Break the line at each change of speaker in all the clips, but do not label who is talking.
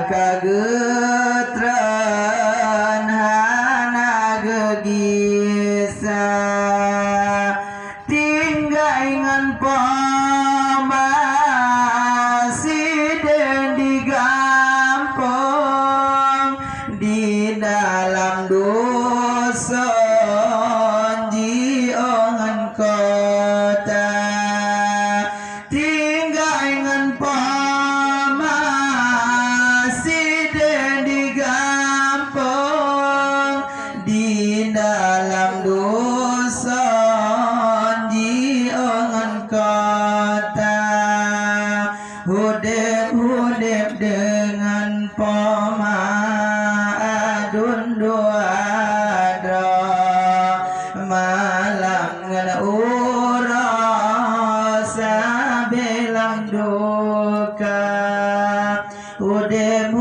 kagetran hana gegisa tinggaingan masih dan digampang di dalam dosa jiongan kota tinggaingan masih dan digampang di dalam dosa jiongan kota hudep dengan pomadun duadra malam ngana urasa belang duka hudep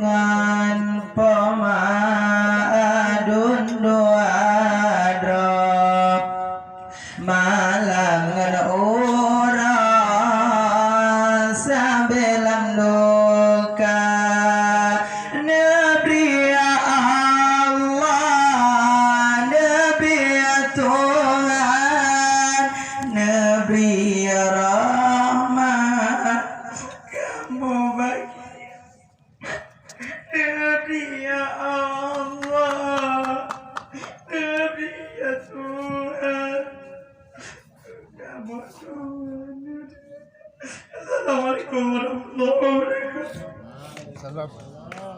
ngan pomadun duadra malam ngana belang duka Nabi ya Allah Nabi ya Tuhan Nabi ya Rahmat kamu bagi Nabi ya Allah Nabi ya Tuhan kamu Tuhan Assalamualaikum warahmatullahi wabarakatuh.